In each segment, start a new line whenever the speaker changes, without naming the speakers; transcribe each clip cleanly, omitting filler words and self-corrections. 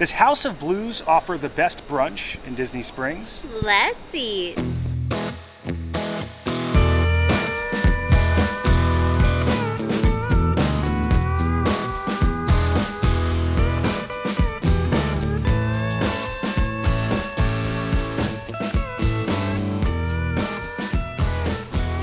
Does House of Blues offer the best brunch in Disney Springs?
Let's eat.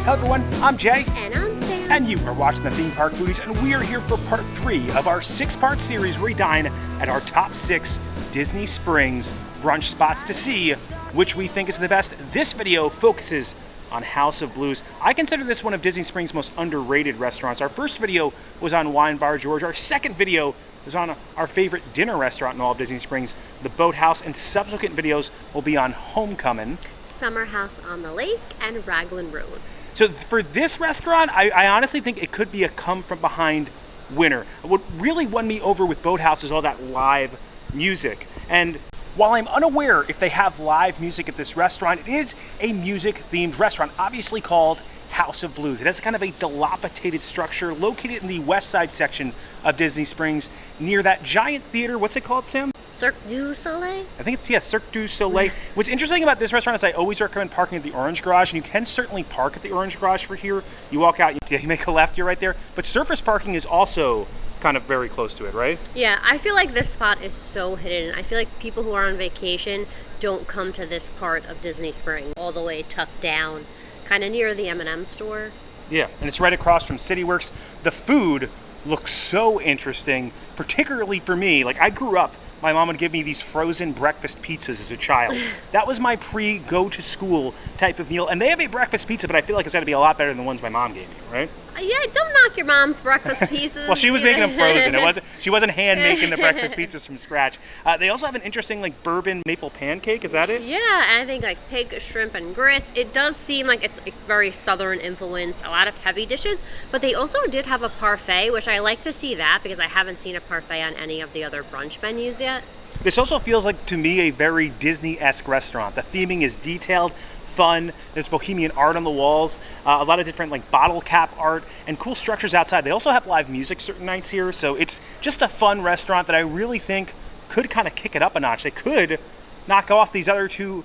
Hello everyone, I'm Jay.
And I'm Sam.
And you are watching the Theme Park Foodies, and we are here for part 3 of our 6-part series where we dine at our top 6 Disney Springs brunch spots to see which we think is the best. This video focuses on House of Blues. I consider this one of Disney Springs' most underrated restaurants. Our first video was on Wine Bar George. Our second video was on our favorite dinner restaurant in all of Disney Springs, the Boathouse, and subsequent videos will be on Homecomin,
Summer House on the Lake, and Raglan Road.
So for this restaurant, I honestly think it could be a come-from-behind winner. What really won me over with Boathouse is all that live music. And while I'm unaware if they have live music at this restaurant, it is a music-themed restaurant, obviously called House of Blues. It has kind of a dilapidated structure located in the west side section of Disney Springs near that giant theater. What's it called, Sam?
Cirque du Soleil?
I think it's, Cirque du Soleil. What's interesting about this restaurant is I always recommend parking at the Orange Garage, and you can certainly park at the Orange Garage for here. You walk out, you make a left, you're right there. But surface parking is also kind of very close to it, right?
Yeah, I feel like this spot is so hidden. I feel like people who are on vacation don't come to this part of Disney Springs, all the way tucked down, kind of near the M&M store.
Yeah, and it's right across from CityWorks. The food looks so interesting, particularly for me. Like, I grew up, my mom would give me these frozen breakfast pizzas as a child. That was my pre-go-to-school type of meal. And they have a breakfast pizza, but I feel like it's got to be a lot better than the ones my mom gave me, right?
Yeah, don't knock your mom's breakfast pizzas.
Well, she was making them frozen. She wasn't hand making the breakfast pizzas from scratch. They also have an interesting like bourbon maple pancake. Is that it?
Yeah, and I think like pig, shrimp, and grits. It does seem like it's very southern influenced, a lot of heavy dishes. But they also did have a parfait, which I like to see that because I haven't seen a parfait on any of the other brunch menus yet.
This also feels like, to me, a very Disney-esque restaurant. The theming is detailed, fun. There's bohemian art on the walls, a lot of different like bottle cap art, and cool structures outside. They also have live music certain nights here, so it's just a fun restaurant that I really think could kind of kick it up a notch. They could knock off these other two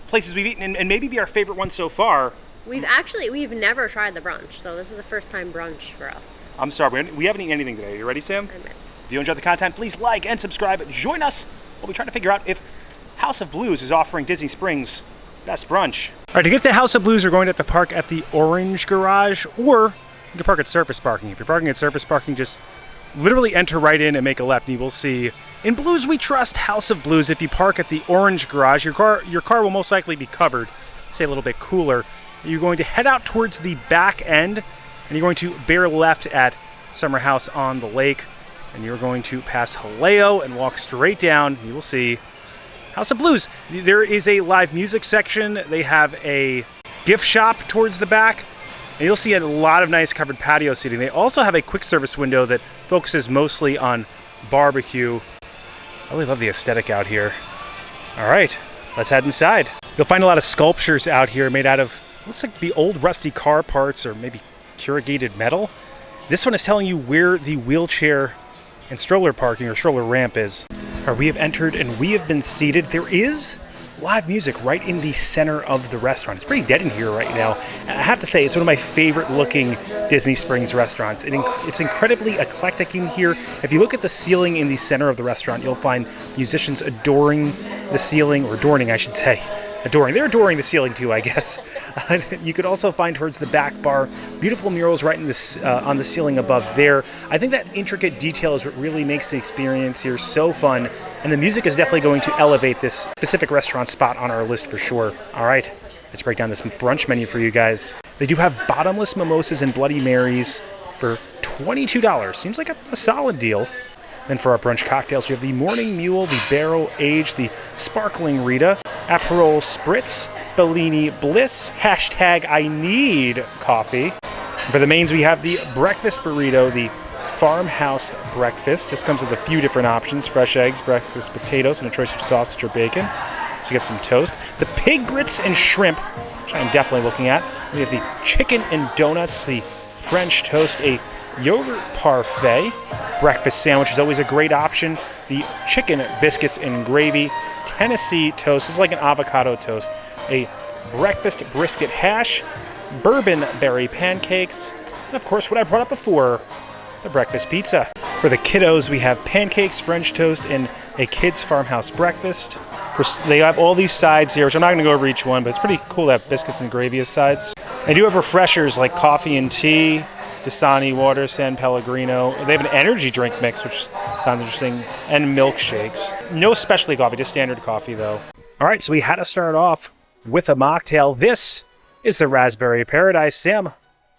places we've eaten and maybe be our favorite one so far.
We've never tried the brunch, so this is a first-time brunch for us.
I'm sorry, we haven't eaten anything today. Are you ready, Sam?
I'm ready.
If you enjoyed the content, please like and subscribe. Join us while we try to figure out if House of Blues is offering Disney Springs best brunch. All right, to get to House of Blues, we're going to have to park at the Orange Garage, or you can park at surface parking. If you're parking at surface parking, just literally enter right in and make a left, and you will see, in Blues we trust, House of Blues. If you park at the Orange Garage, your car will most likely be covered, say a little bit cooler. You're going to head out towards the back end, and you're going to bear left at Summer House on the Lake, and you're going to pass Haleo and walk straight down. You will see House of Blues. There is a live music section. They have a gift shop towards the back, and you'll see a lot of nice covered patio seating. They also have a quick service window that focuses mostly on barbecue. I really love the aesthetic out here. All right, let's head inside. You'll find a lot of sculptures out here made out of, looks like the old rusty car parts or maybe corrugated metal. This one is telling you where the wheelchair and stroller parking or stroller ramp is. We have entered and we have been seated. There is live music right in the center of the restaurant. It's pretty dead in here right now. I have to say, it's one of my favorite looking Disney Springs restaurants. It's incredibly eclectic in here. If you look at the ceiling in the center of the restaurant, you'll find musicians adoring the ceiling, or adorning, I should say. Adoring. They're adoring the ceiling too, I guess. You could also find towards the back bar beautiful murals right in this on the ceiling above there. I think that intricate detail is what really makes the experience here so fun, and the music is definitely going to elevate this specific restaurant spot on our list for sure. All right, let's break down this brunch menu for you guys. They do have bottomless mimosas and Bloody Marys for $22. Seems like a solid deal. Then for our brunch cocktails, we have the Morning Mule, the Barrel Aged, the Sparkling Rita, Aperol Spritz, Bellini Bliss, hashtag I need coffee. For the mains, we have the Breakfast Burrito, the Farmhouse Breakfast. This comes with a few different options: fresh eggs, breakfast potatoes, and a choice of sausage or bacon. So you get some toast. The Pig Grits and Shrimp, which I'm definitely looking at. We have the Chicken and Donuts, the French Toast, a yogurt parfait. Breakfast sandwich is always a great option. The chicken biscuits and gravy. Tennessee toast. This is like an avocado toast. A breakfast brisket hash. Bourbon berry pancakes. And of course, what I brought up before, the breakfast pizza. For the kiddos, we have pancakes, French toast, and a kids' farmhouse breakfast. They have all these sides here, which I'm not going to go over each one, but it's pretty cool to have biscuits and gravy as sides. They do have refreshers like coffee and tea, Dasani water, San Pellegrino. They have an energy drink mix, which sounds interesting, and milkshakes. No specialty coffee, just standard coffee, though. All right, so we had to start off with a mocktail. This is the Raspberry Paradise. Sam,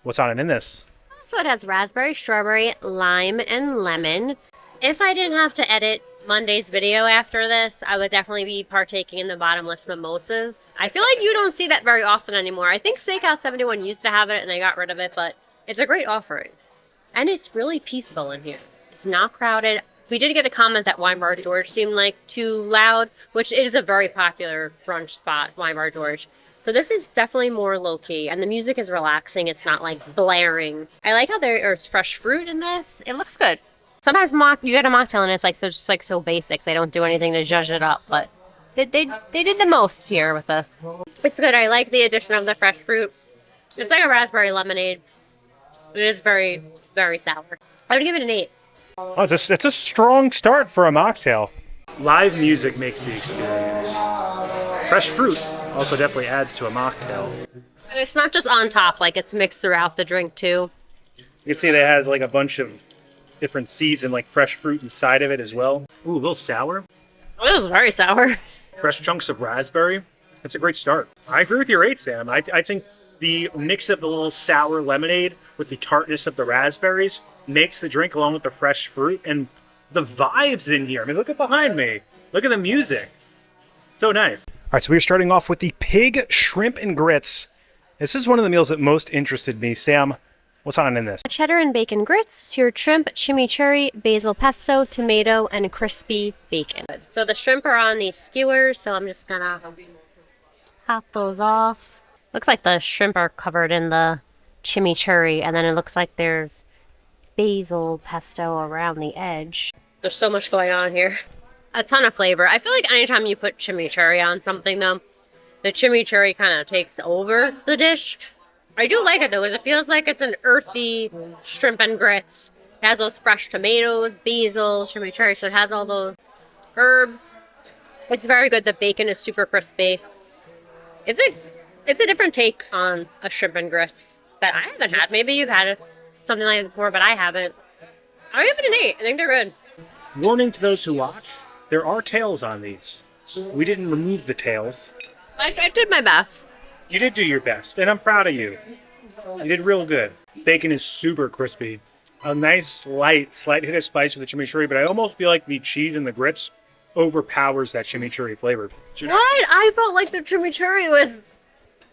what's on it in this?
So it has raspberry, strawberry, lime, and lemon. If I didn't have to edit Monday's video after this, I would definitely be partaking in the bottomless mimosas. I feel like you don't see that very often anymore. I think Steakhouse 71 used to have it and they got rid of it, but it's a great offering. And it's really peaceful in here. It's not crowded. We did get a comment that Wine Bar George seemed like too loud, which is a very popular brunch spot, Wine Bar George. So this is definitely more low-key, and the music is relaxing. It's not, like, blaring. I like how there's fresh fruit in this. It looks good. Sometimes you get a mocktail, and it's, like, so basic. They don't do anything to zhuzh it up, but they did the most here with this. It's good. I like the addition of the fresh fruit. It's like a raspberry lemonade. It is very, very sour. I would give it an 8.
Oh, it's a strong start for a mocktail. Live music makes the experience. Fresh fruit also definitely adds to a mocktail.
And it's not just on top, like it's mixed throughout the drink too.
You can see that it has like a bunch of different seeds and like fresh fruit inside of it as well. Ooh, a little sour.
Oh, it was very sour.
Fresh chunks of raspberry. That's a great start. I agree with your 8, Sam. I think the mix of the little sour lemonade with the tartness of the raspberries makes the drink along with the fresh fruit and the vibes in here. I mean, look at behind me. Look at the music. So nice. All right, so we're starting off with the pig, shrimp, and grits. This is one of the meals that most interested me. Sam, what's on in this?
Cheddar and bacon grits, seared shrimp, chimichurri, basil pesto, tomato, and crispy bacon. So the shrimp are on these skewers, so I'm just gonna pop those off. Looks like the shrimp are covered in the chimichurri, and then it looks like there's basil pesto around the edge. There's so much going on here. A ton of flavor. I feel like anytime you put chimichurri on something, though, the chimichurri kind of takes over the dish. I do like it, though, because it feels like it's an earthy shrimp and grits. It has those fresh tomatoes, basil, chimichurri, so it has all those herbs. It's very good. The bacon is super crispy. It's a different take on a shrimp and grits that I haven't had. Maybe you've had something like this before, but I haven't. I'll give it an 8. I think they're good.
Warning to those who watch, there are tails on these. We didn't remove the tails.
I did my best.
You did do your best, and I'm proud of you. You did real good. Bacon is super crispy. A nice slight hit of spice with the chimichurri, but I almost feel like the cheese and the grits overpowers that chimichurri flavor.
What? I felt like the chimichurri was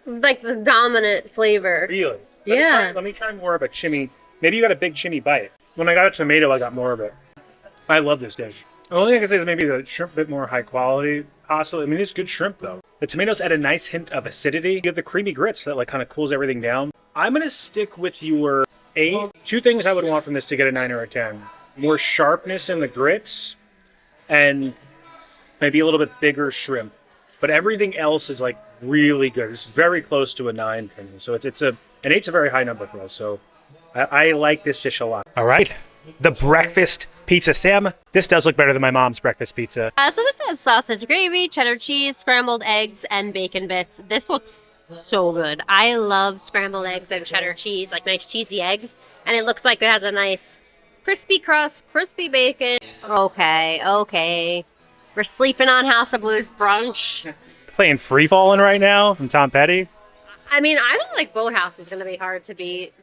like the dominant flavor.
Really?
Yeah.
Let me try more of a chimi. Maybe you got a big chimi bite. When I got a tomato, I got more of it. I love this dish. The only thing I can say is maybe the shrimp a bit more high quality. Possibly. I mean, it's good shrimp though. The tomatoes add a nice hint of acidity. You have the creamy grits that like kind of cools everything down. I'm gonna stick with your 8. 2 things I would want from this to get a 9 or a 10. More sharpness in the grits and maybe a little bit bigger shrimp. But everything else is like really good. It's very close to a 9 for me. So an 8's a very high number for us. So I like this dish a lot. All right. The breakfast pizza. Sam, this does look better than my mom's breakfast pizza.
So this has sausage gravy, cheddar cheese, scrambled eggs, and bacon bits. This looks so good. I love scrambled eggs and cheddar cheese, like nice cheesy eggs. And it looks like it has a nice crispy crust, crispy bacon. Okay. We're sleeping on House of Blues brunch.
Playing Free Fallin' right now from Tom Petty.
I mean, I don't like Boathouse is going to be hard to beat.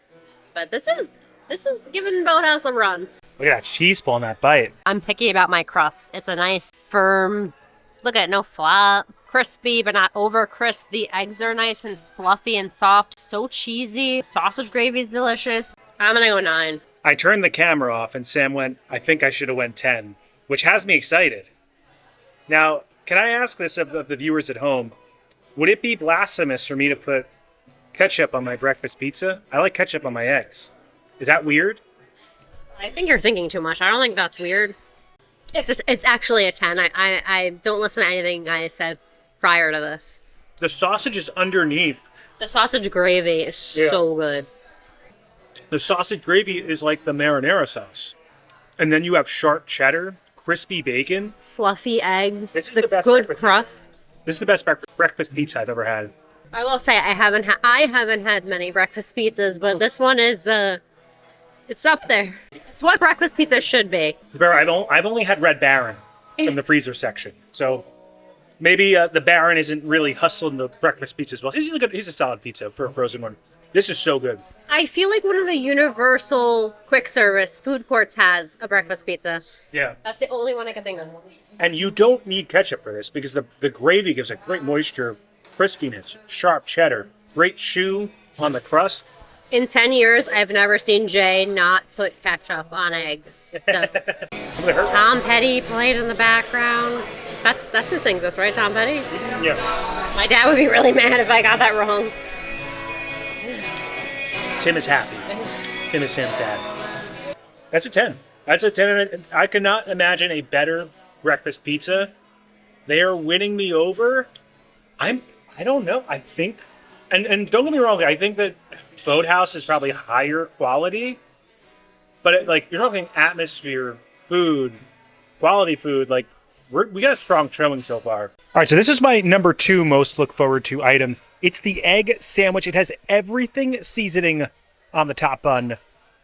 But this is giving Boathouse a run.
Look at that cheese pull in that bite.
I'm picky about my crust. It's a nice, firm, look at it, no flop. Crispy, but not over crisp. The eggs are nice and fluffy and soft. So cheesy. Sausage gravy is delicious. I'm going to go 9.
I turned the camera off and Sam went, I think I should have went 10, which has me excited. Now, can I ask this of the viewers at home? Would it be blasphemous for me to put ketchup on my breakfast pizza? I like ketchup on my eggs. Is that weird?
I think you're thinking too much. I don't think that's weird. It's actually a 10. I don't listen to anything I said prior to this.
The sausage is underneath.
The sausage gravy is so good.
The sausage gravy is like the marinara sauce. And then you have sharp cheddar, crispy bacon.
Fluffy eggs,
the
good crust.
This is the best breakfast pizza I've ever had.
I will say I haven't had many breakfast pizzas, but this one is it's up there. It's what breakfast pizza should be.
I've only had Red Baron from the freezer section, so maybe the Baron isn't really hustling the breakfast pizza as well. He's a solid pizza for a frozen one. This is so good.
I feel like one of the universal quick service food courts has a breakfast pizza.
Yeah.
That's the only one I can think of.
And you don't need ketchup for this because the gravy gives a great moisture, crispiness, sharp cheddar, great chew on the crust.
In 10 years, I've never seen Jay not put ketchup on eggs. So. Tom Petty played in the background. That's who sings this, right? Tom Petty?
Yeah.
My dad would be really mad if I got that wrong.
Tim is happy. Tim is Sam's dad. That's a 10. That's a 10. I cannot imagine a better breakfast pizza. They are winning me over. I don't know. I think, and don't get me wrong, I think that Boathouse is probably higher quality, but you're talking atmosphere, food, quality food. We got a strong showing so far. All right, so this is my number 2 most look forward to item. It's the egg sandwich. It has everything seasoning on the top bun.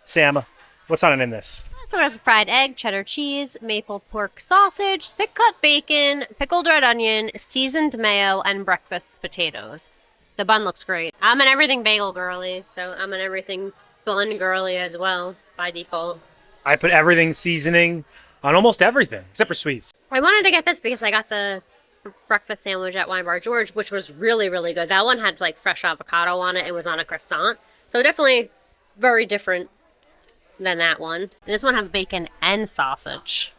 Sam, what's on it in this?
So it has fried egg, cheddar cheese, maple pork sausage, thick cut bacon, pickled red onion, seasoned mayo, and breakfast potatoes. The bun looks great. I'm an everything bagel girly, so I'm an everything bun girly as well, by default.
I put everything seasoning on almost everything, except for sweets.
I wanted to get this because I got the breakfast sandwich at Wine Bar George, which was really, really good. That one had fresh avocado on it. It was on a croissant. So definitely very different than that one. And this one has bacon and sausage.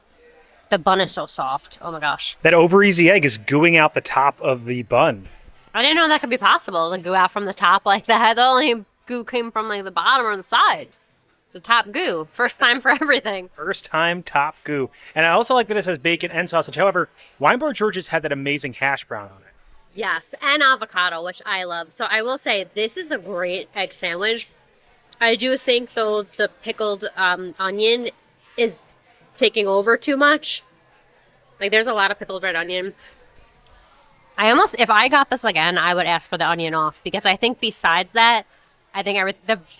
The bun is so soft. Oh my gosh.
That over easy egg is gooing out the top of the bun.
I didn't know that could be possible to goo out from the top like that. The only goo came from the bottom or the side. It's a top goo. First time for everything.
First time top goo. And I also like that it says bacon and sausage. However, Wine Bar George's had that amazing hash brown on it.
Yes, and avocado, which I love. So I will say this is a great egg sandwich. I do think, though, the pickled onion is taking over too much. There's a lot of pickled red onion. If I got this again, I would ask for the onion off because I think besides that, I think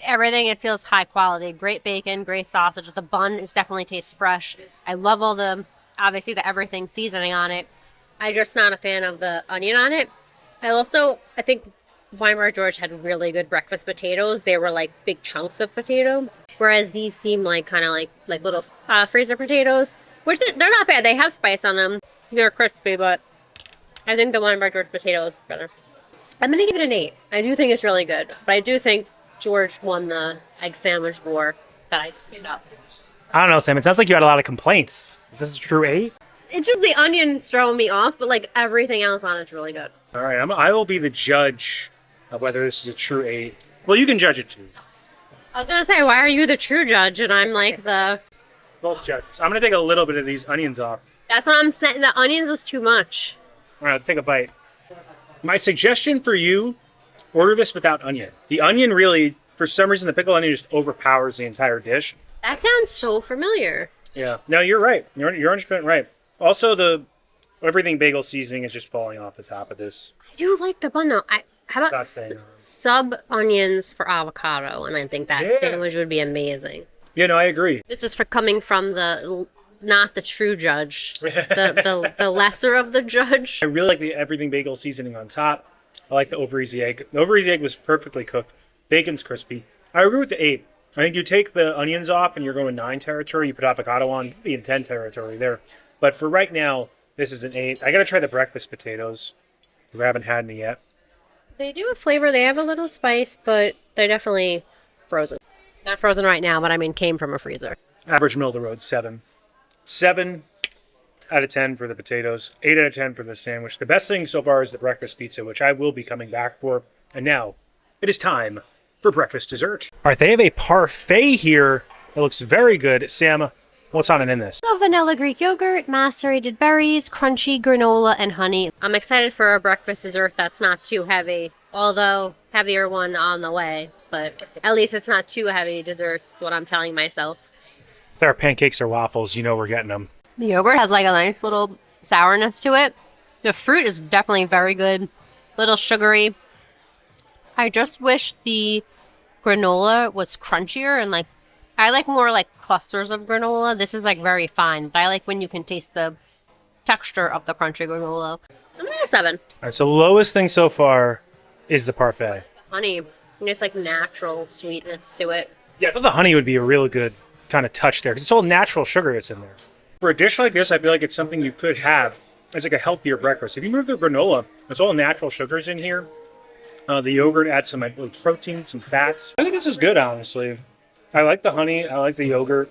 everything, it feels high quality. Great bacon, great sausage. The bun definitely tastes fresh. I love all obviously the everything seasoning on it. I'm just not a fan of the onion on it. I think Wine Bar George had really good breakfast potatoes. They were big chunks of potato, whereas these seem kind of like little freezer potatoes, which they're not bad. They have spice on them. They're crispy, but I think the Wine Bar George potato is better. I'm going to give it an 8. I do think it's really good, but I do think George won the egg sandwich war that I just made up.
I don't know, Sam. It sounds like you had a lot of complaints. Is this a true 8?
It's just the onion throwing me off, but everything else on it's really good.
All right, I will be the judge of whether this is a true 8. Well, you can judge it too.
I was going to say, why are you the true judge and I'm the...
Both judges. I'm going to take a little bit of these onions off.
That's what I'm saying. The onions is too much.
All right, take a bite. My suggestion for you, order this without onion. The onion really, for some reason, the pickled onion just overpowers the entire dish.
That sounds so familiar.
Yeah. No, you're right. You're 100% right. Also, the everything bagel seasoning is just falling off the top of this.
I do like the bun, though. How about sub onions for avocado? And I think that sandwich would be amazing.
Yeah, no, I agree.
This is for coming from not the true judge, the lesser of the judge.
I really like the everything bagel seasoning on top. I like the over easy egg. The over easy egg was perfectly cooked. Bacon's crispy. I agree with the 8. I think you take the onions off and you're going 9 territory. You put avocado on, you'd be in 10 territory there. But for right now, this is an 8. I gotta try the breakfast potatoes. I haven't had any yet.
They do have flavor. They have a little spice, but they're definitely frozen. Not frozen right now, but came from a freezer.
Average middle of the road, 7. 7 out of 10 for the potatoes, 8 out of 10 for the sandwich. The best thing so far is the breakfast pizza, which I will be coming back for. And now, it is time for breakfast dessert. All right, they have a parfait here It looks very good. Sam, what's on it in this?
So vanilla Greek yogurt, macerated berries, crunchy granola, and honey. I'm excited for a breakfast dessert that's not too heavy, although heavier one on the way. But at least it's not too heavy desserts, is what I'm telling myself.
If there are pancakes or waffles, you know we're getting them.
The yogurt has like a nice little sourness to it. The fruit is definitely very good. Little sugary. I just wish the granola was crunchier and like, I like more like clusters of granola. This is like very fine, but I like when you can taste the texture of the crunchy granola. I'm gonna go 7.
All right, so lowest thing so far is the parfait.
Honey, there's like natural sweetness to it.
Yeah, I thought the honey would be a really good kind of touch there because it's all natural sugar that's in there. For a dish like this, I feel like it's something you could have as like a healthier breakfast. If you move the granola, it's all natural sugars in here. The yogurt adds some like, protein, some fats. I think this is good, honestly. I like the honey. I like the yogurt.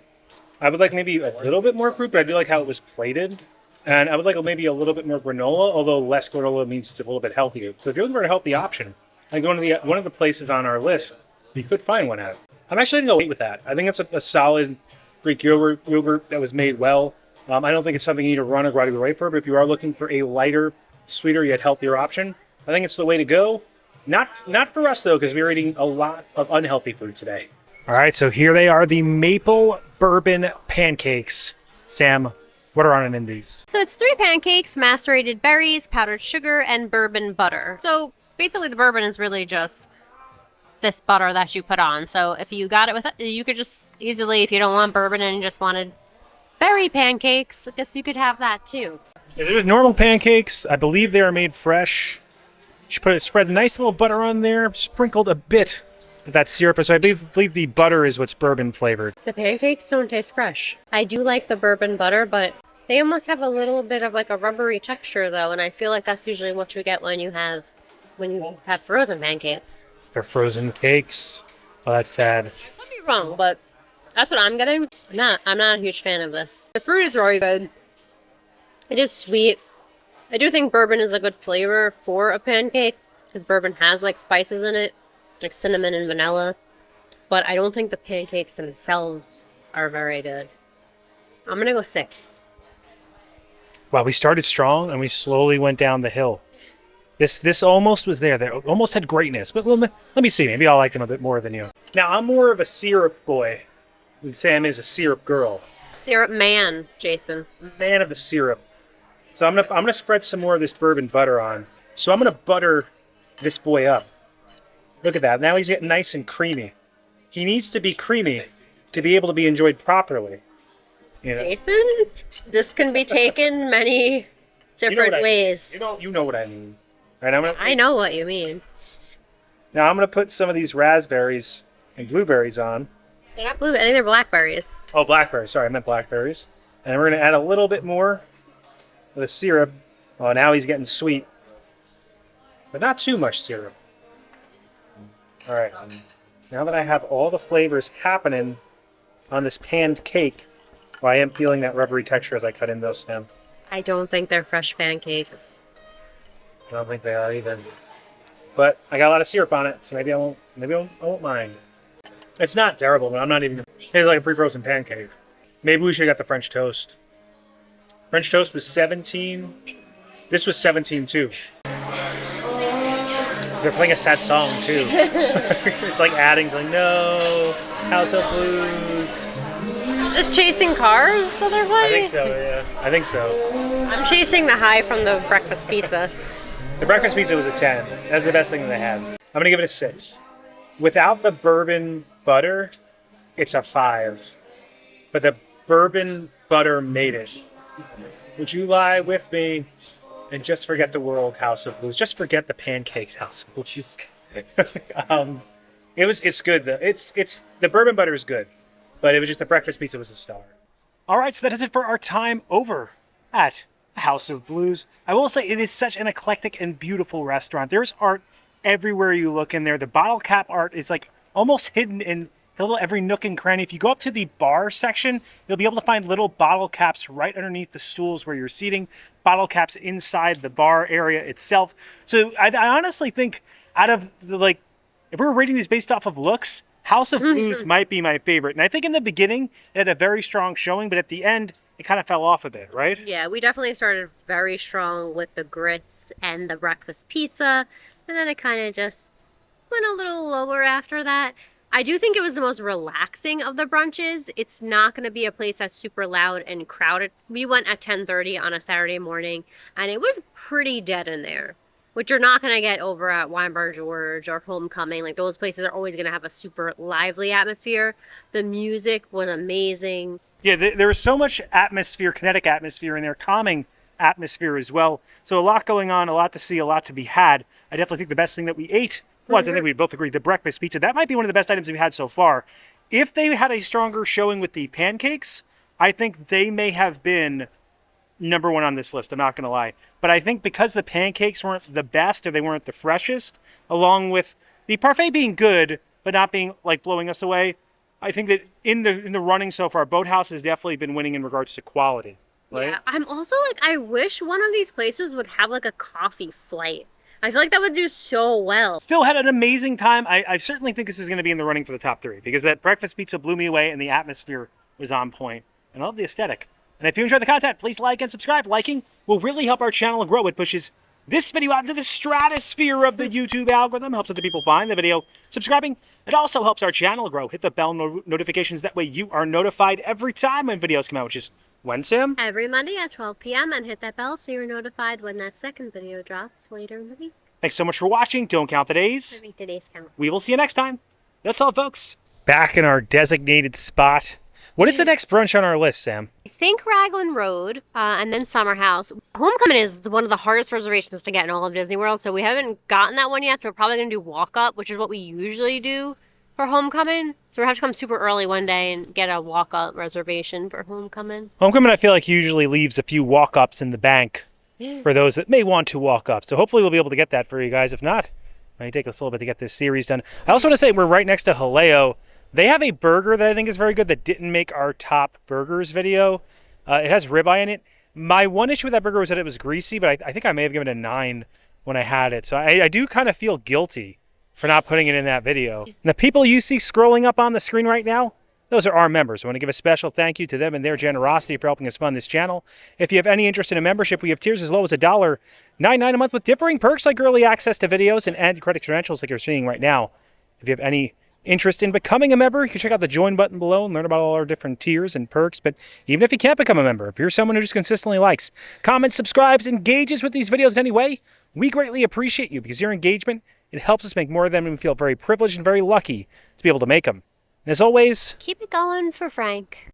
I would like maybe a little bit more fruit, but I do like how it was plated. And I would like maybe a little bit more granola, although less granola means it's a little bit healthier. So if you're looking for a healthy option, I go to one of the places on our list, you could find one at. I'm actually going to go with that. I think it's a solid Greek yogurt that was made well. I don't think it's something you need to run or go out of your way for, but if you are looking for a lighter, sweeter, yet healthier option, I think it's the way to go. Not for us, though, because we were eating a lot of unhealthy food today. All right, so here they are, the maple bourbon pancakes. Sam, what are on in these?
So it's 3 pancakes, macerated berries, powdered sugar, and bourbon butter. So basically the bourbon is really just this butter that you put on. So if you got it with it, you could just easily, if you don't want bourbon and you just wanted berry pancakes, I guess you could have that too.
Yeah, they're normal pancakes. I believe they are made fresh. You spread a nice little butter on there, sprinkled a bit of that syrup. So I believe the butter is what's bourbon flavored.
The pancakes don't taste fresh. I do like the bourbon butter, but they almost have a little bit of like a rubbery texture though, and I feel like that's usually what you get when you have frozen pancakes.
They're frozen cakes. Oh, that's sad.
I could be wrong, but that's what I'm getting. I'm not a huge fan of this. The fruit is really good. It is sweet. I do think bourbon is a good flavor for a pancake because bourbon has like spices in it, like cinnamon and vanilla. But I don't think the pancakes themselves are very good. I'm gonna go 6.
Wow, we started strong and we slowly went down the hill. This almost was there. They almost had greatness. But let me see. Maybe I'll like them a bit more than you. Now, I'm more of a syrup boy, and Sam is a syrup girl.
Syrup man, Jason.
Man of the syrup. So I'm gonna spread some more of this bourbon butter on. So I'm gonna butter this boy up. Look at that. Now he's getting nice and creamy. He needs to be creamy to be able to be enjoyed properly. You know?
Jason, this can be taken many different ways.
You know what I mean. Right,
I know what you mean.
Now I'm gonna put some of these raspberries and blueberries on.
They're not blueberries, I think they're blackberries.
Oh, blackberries. Sorry, I meant blackberries. And we're gonna add a little bit more of the syrup. Oh, now he's getting sweet, but not too much syrup. All right. Now that I have all the flavors happening on this panned cake, well, I am feeling that rubbery texture as I cut in those stem.
I don't think they're fresh pancakes.
I don't think they are either. But I got a lot of syrup on it, so maybe I won't mind. It's not terrible, but I'm not even. It's like a pre-frozen pancake. Maybe we should have got the French toast. French toast was 17. This was 17 too. They're playing a sad song too. It's like adding to like, no, House of Blues.
Just chasing cars otherwise?
I think so, yeah. I think so.
I'm chasing the high from the breakfast pizza.
The breakfast pizza was a 10. That's the best thing that they had. I'm going to give it a 6. Without the bourbon butter, it's a 5. But the bourbon butter made it. Would you lie with me and just forget the world House of Blues? Just forget the pancakes House of Blues. It's good though. It's the bourbon butter is good. But it was just the breakfast pizza was a star. All right, so that is it for our time over at House of Blues. I will say it is such an eclectic and beautiful restaurant. There's art everywhere you look in there. The bottle cap art is like almost hidden in every nook and cranny. If you go up to the bar section, you'll be able to find little bottle caps right underneath the stools where you're seating, bottle caps inside the bar area itself. So I honestly think out of if we were rating these based off of looks, House of Blues might be my favorite. And I think in the beginning, it had a very strong showing, but at the end, it kind of fell off a bit, right?
Yeah, we definitely started very strong with the grits and the breakfast pizza, and then it kind of just went a little lower after that. I do think it was the most relaxing of the brunches. It's not going to be a place that's super loud and crowded. We went at 10:30 on a Saturday morning, and it was pretty dead in there, which you're not going to get over at Wine Bar George or Homecomin. Like, those places are always going to have a super lively atmosphere. The music was amazing.
Yeah, there's so much atmosphere, kinetic atmosphere in there, calming atmosphere as well. So a lot going on, a lot to see, a lot to be had. I definitely think the best thing that we ate was, I think we both agreed, the breakfast pizza. That might be one of the best items we've had so far. If they had a stronger showing with the pancakes, I think they may have been number one on this list. I'm not going to lie. But I think because the pancakes weren't the best or they weren't the freshest, along with the parfait being good, but not being like blowing us away, I think that in the running so far, Boathouse has definitely been winning in regards to quality. Right?
Yeah, I'm also like, I wish one of these places would have like a coffee flight. I feel like that would do so well.
Still had an amazing time. I certainly think this is going to be in the running for the top 3 because that breakfast pizza blew me away and the atmosphere was on point. And I love the aesthetic. And if you enjoyed the content, please like and subscribe. Liking will really help our channel grow. It pushes this video out into the stratosphere of the YouTube algorithm, helps other people find the video. Subscribing, it also helps our channel grow. Hit the bell notifications. That way you are notified every time when videos come out, which is when, Sam?
Every Monday at 12 p.m. and hit that bell so you're notified when that second video drops later in the week.
Thanks so much for watching. Don't count the days.
Make the days count.
We will see you next time. That's all, folks. Back in our designated spot. What is the next brunch on our list, Sam?
I think Raglan Road and then Summer House. Homecomin is one of the hardest reservations to get in all of Disney World, so we haven't gotten that one yet, so we're probably going to do walk-up, which is what we usually do for Homecomin. So we have to come super early one day and get a walk-up reservation for Homecomin.
Homecomin, I feel like, usually leaves a few walk-ups in the bank for those that may want to walk up. So hopefully we'll be able to get that for you guys. If not, it may take us a little bit to get this series done. I also want to say we're right next to Haleo. They have a burger that I think is very good that didn't make our top burgers video. It has ribeye in it. My one issue with that burger was that it was greasy, but I think I may have given it a 9 when I had it. So I do kind of feel guilty for not putting it in that video. And the people you see scrolling up on the screen right now, those are our members. I want to give a special thank you to them and their generosity for helping us fund this channel. If you have any interest in a membership, we have tiers as low as $1.99 a month with differing perks like early access to videos and added credit credentials like you're seeing right now. If you have any interest in becoming a member, you can check out the join button below and learn about all our different tiers and perks. But even if you can't become a member, if you're someone who just consistently likes, comments, subscribes, engages with these videos in any way, we greatly appreciate you because your engagement, it helps us make more of them and we feel very privileged and very lucky to be able to make them. And as always,
Keep it going for Frank.